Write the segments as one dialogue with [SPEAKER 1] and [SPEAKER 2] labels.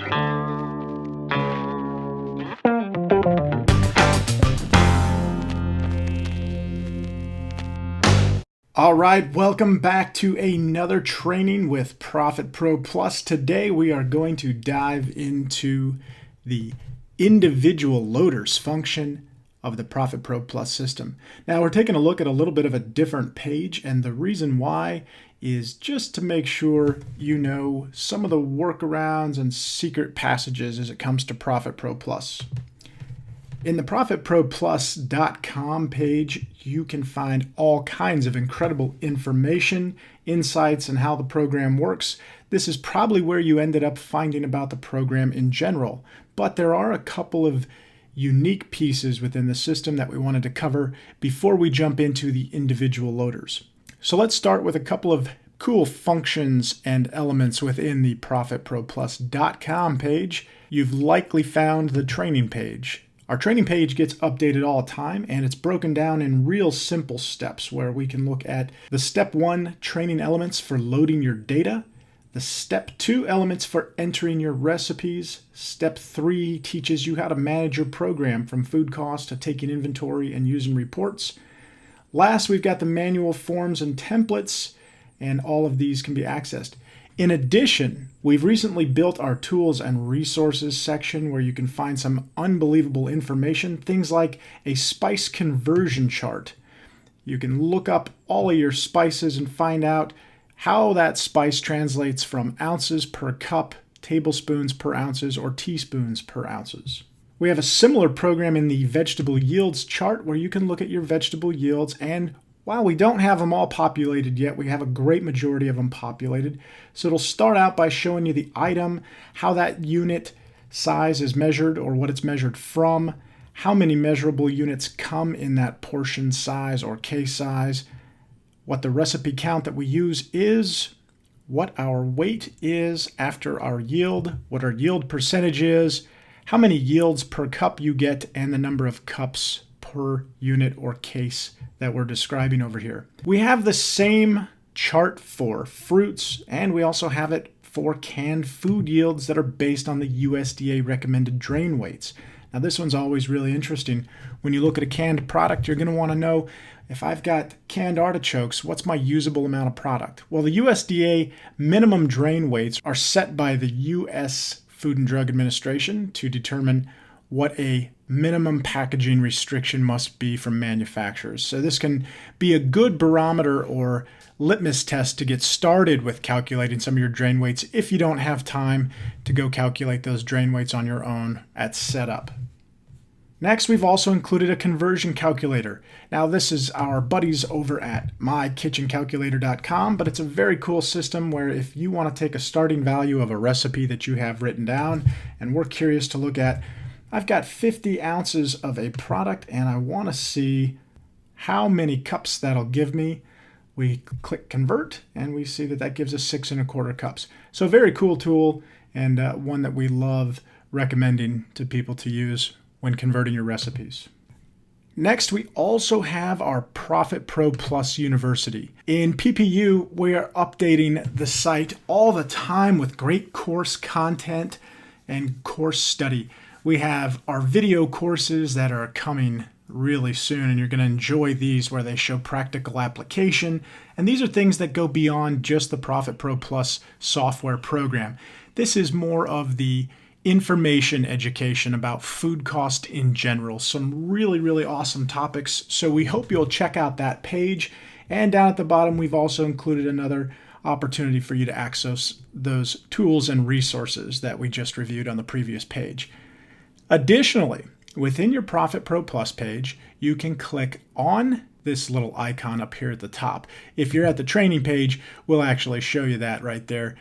[SPEAKER 1] All right, welcome back to another training with Profit Pro Plus. Today we are going to dive into the individual loaders function of the Profit Pro Plus system. Now we're taking a look at a little bit of a different page, and the reason why is just to make sure you know some of the workarounds and secret passages as it comes to Profit Pro Plus. In the ProfitProPlus.com page, you can find all kinds of incredible information, insights, and how the program works. This is probably where you ended up finding about the program in general, but there are a couple of unique pieces within the system that we wanted to cover before we jump into the individual loaders. So let's start with a couple of cool functions and elements within the ProfitProPlus.com page. You've likely found the training page. Our training page gets updated all the time, and it's broken down in real simple steps where we can look at the step 1 training elements for loading your data, the step 2 elements for entering your recipes, step 3 teaches you how to manage your program from food cost to taking inventory and using reports. Last, we've got the manual forms and templates, and all of these can be accessed. In addition, we've recently built our tools and resources section where you can find some unbelievable information, things like a spice conversion chart. You can look up all of your spices and find out how that spice translates from ounces per cup, tablespoons per ounces, or teaspoons per ounces. We have a similar program in the vegetable yields chart where you can look at your vegetable yields, and while we don't have them all populated yet, we have a great majority of them populated. So it'll start out by showing you the item, how that unit size is measured or what it's measured from, how many measurable units come in that portion size or case size, what the recipe count that we use is, what our weight is after our yield, what our yield percentage is, how many yields per cup you get, and the number of cups per unit or case that we're describing over here. We have the same chart for fruits, and we also have it for canned food yields that are based on the USDA recommended drain weights. Now this one's always really interesting. When you look at a canned product, you're going to want to know, if I've got canned artichokes, what's my usable amount of product? Well, the USDA minimum drain weights are set by the U.S. Food and Drug Administration to determine what a minimum packaging restriction must be from manufacturers. So this can be a good barometer or litmus test to get started with calculating some of your drain weights if you don't have time to go calculate those drain weights on your own at setup. Next, we've also included a conversion calculator. Now this is our buddies over at mykitchencalculator.com, but it's a very cool system where if you want to take a starting value of a recipe that you have written down and we're curious to look at, I've got 50 ounces of a product and I want to see how many cups that'll give me. We click convert and we see that that gives us 6 1/4 cups. So a very cool tool, and one that we love recommending to people to use when converting your recipes. Next, we also have our Profit Pro Plus University. In PPU, we are updating the site all the time with great course content and course study. We have our video courses that are coming really soon, and you're going to enjoy these where they show practical application. And these are things that go beyond just the Profit Pro Plus software program. This is more of the information education about food cost in general. Some really, really awesome topics. So we hope you'll check out that page. And down at the bottom, we've also included another opportunity for you to access those tools and resources that we just reviewed on the previous page. Additionally, within your Profit Pro Plus page, you can click on this little icon up here at the top. If you're at the training page, we'll actually show you that right there.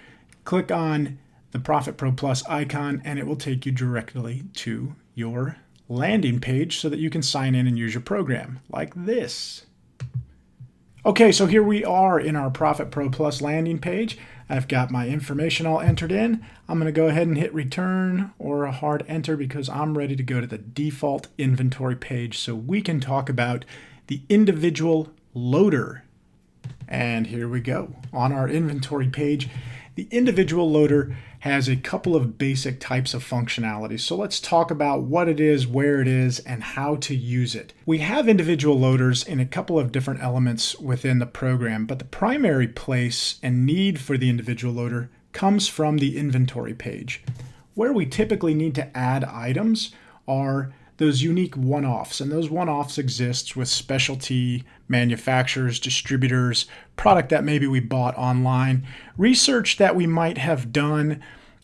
[SPEAKER 1] Click on the Profit Pro Plus icon and it will take you directly to your landing page so that you can sign in and use your program like this. Okay, so here we are in our Profit Pro Plus landing page. I've got my information all entered in. I'm going to go ahead and hit return or a hard enter because I'm ready to go to the default inventory page so we can talk about the individual loader. And here we go on our inventory page. The individual loader has a couple of basic types of functionality. So let's talk about what it is, where it is, and how to use it. We have individual loaders in a couple of different elements within the program, but the primary place and need for the individual loader comes from the inventory page. Where we typically need to add items are those unique one-offs, and those one-offs exist with specialty manufacturers, distributors, product that maybe we bought online, research that we might have done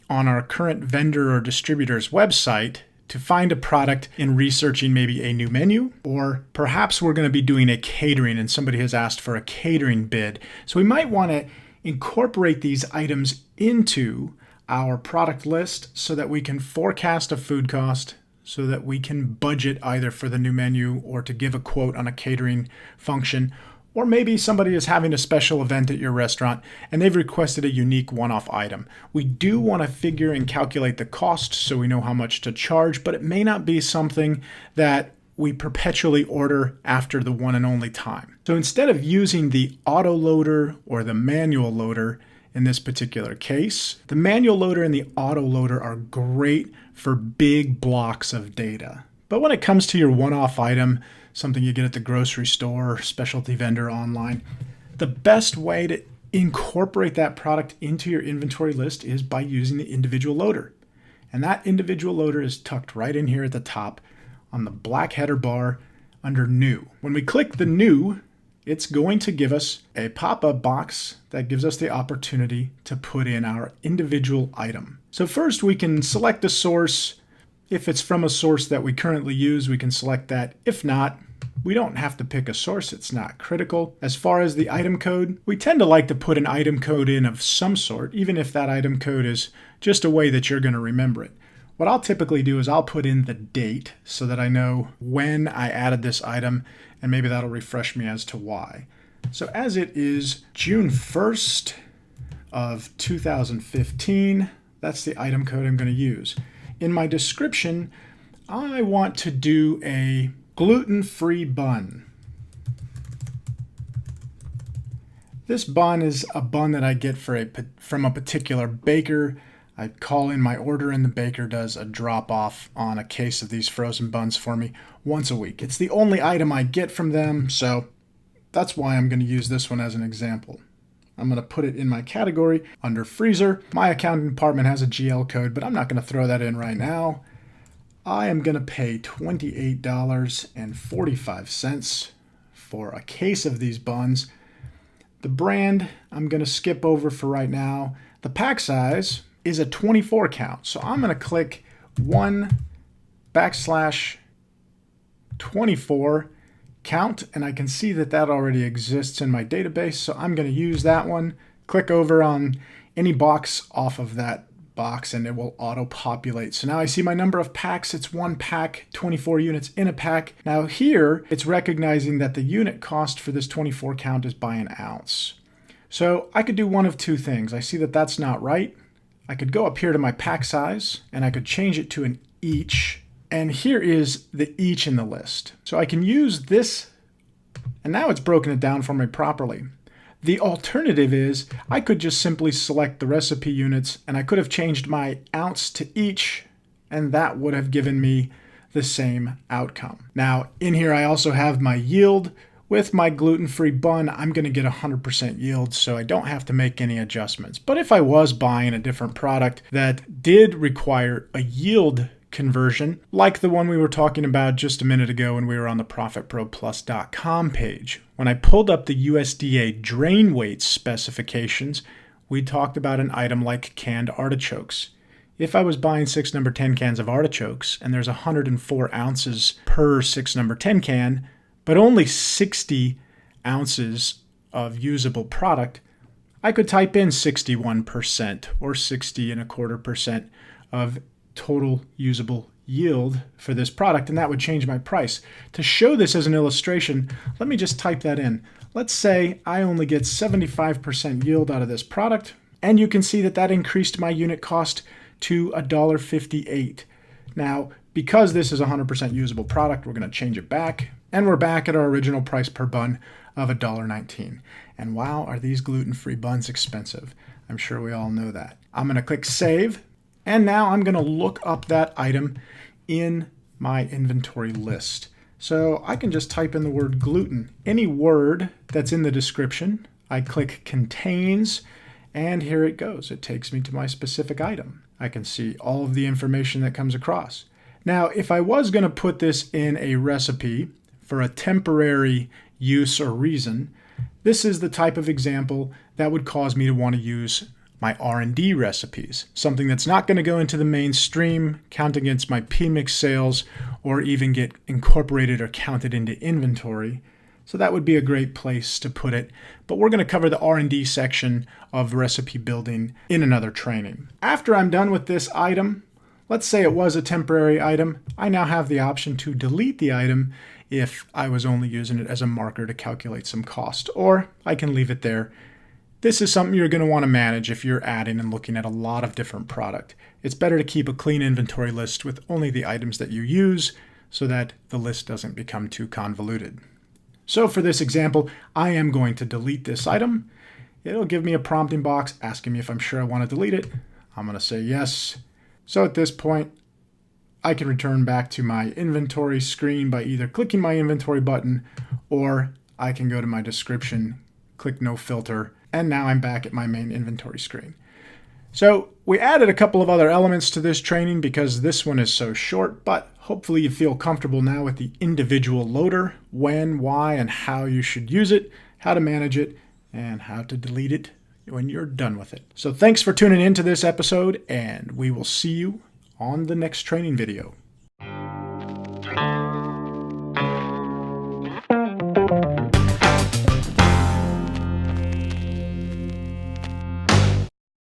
[SPEAKER 1] on our current vendor or distributor's website to find a product in researching maybe a new menu, or perhaps we're going to be doing a catering and somebody has asked for a catering bid. So we might want to incorporate these items into our product list so that we can forecast a food cost, so that we can budget either for the new menu or to give a quote on a catering function. Or maybe somebody is having a special event at your restaurant and they've requested a unique one-off item. We do want to figure and calculate the cost so we know how much to charge, but it may not be something that we perpetually order after the one and only time. So instead of using the auto loader or the manual loader in this particular case, the manual loader and the auto loader are great for big blocks of data. But when it comes to your one-off item, something you get at the grocery store, specialty vendor online, the best way to incorporate that product into your inventory list is by using the individual loader. And that individual loader is tucked right in here at the top on the black header bar under New. When we click the New, it's going to give us a pop-up box that gives us the opportunity to put in our individual item. So first we can select the source. If it's from a source that we currently use, we can select that. If not, we don't have to pick a source. It's not critical. As far as the item code, we tend to like to put an item code in of some sort, even if that item code is just a way that you're going to remember it. What I'll typically do is I'll put in the date so that I know when I added this item, and maybe that'll refresh me as to why. So as it is June 1st of 2015, that's the item code I'm going to use. In my description, I want to do a gluten-free bun. This bun is a bun that I get from a particular baker. I call in my order and the baker does a drop-off on a case of these frozen buns for me once a week. It's the only item I get from them, so that's why I'm going to use this one as an example. I'm going to put it in my category under freezer. My accounting department has a GL code, but I'm not going to throw that in right now. I am going to pay $28.45 for a case of these buns. The brand I'm going to skip over for right now. The pack size is a 24 count. So I'm going to click 1/24 count, and I can see that that already exists in my database. So I'm going to use that one. Click over on any box off of that box and it will auto-populate. So now I see my number of packs. It's one pack, 24 units in a pack. Now here, it's recognizing that the unit cost for this 24 count is by an ounce. So I could do one of two things. I see that that's not right. I could go up here to my pack size and I could change it to an each. And here is the each in the list. So I can use this, and now it's broken it down for me properly. The alternative is I could just simply select the recipe units and I could have changed my ounce to each, and that would have given me the same outcome. Now in here I also have my yield. With my gluten-free bun, I'm going to get 100% yield, so I don't have to make any adjustments. But if I was buying a different product that did require a yield conversion, like the one we were talking about just a minute ago when we were on the ProfitProPlus.com page, when I pulled up the USDA drain weight specifications, we talked about an item like canned artichokes. If I was buying 6 number 10 cans of artichokes and there's 104 ounces per 6 number 10 can, but only 60 ounces of usable product, I could type in 61% or 60.25% of total usable yield for this product, and that would change my price. To show this as an illustration, let me just type that in. Let's say I only get 75% yield out of this product, and you can see that that increased my unit cost to $1.58. Now, because this is 100% usable product, we're going to change it back, and we're back at our original price per bun of $1.19. And wow, are these gluten-free buns expensive. I'm sure we all know that. I'm going to click Save, and now I'm going to look up that item in my inventory list. So I can just type in the word gluten. Any word that's in the description, I click Contains, and here it goes. It takes me to my specific item. I can see all of the information that comes across. Now, if I was going to put this in a recipe for a temporary use or reason, this is the type of example that would cause me to want to use my R&D recipes, something that's not going to go into the mainstream, count against my PMix sales, or even get incorporated or counted into inventory. So that would be a great place to put it. But we're going to cover the R&D section of recipe building in another training. After I'm done with this item, let's say it was a temporary item, I now have the option to delete the item if I was only using it as a marker to calculate some cost, or I can leave it there. This is something you're going to want to manage if you're adding and looking at a lot of different product. It's better to keep a clean inventory list with only the items that you use so that the list doesn't become too convoluted. So for this example, I am going to delete this item. It'll give me a prompting box asking me if I'm sure I want to delete it. I'm going to say yes. So at this point, I can return back to my inventory screen by either clicking my inventory button, or I can go to my description, click no filter, and now I'm back at my main inventory screen. So we added a couple of other elements to this training because this one is so short, but hopefully you feel comfortable now with the individual loader, when, why, and how you should use it, how to manage it, and how to delete it when you're done with it. So thanks for tuning in to this episode, and we will see you on the next training video.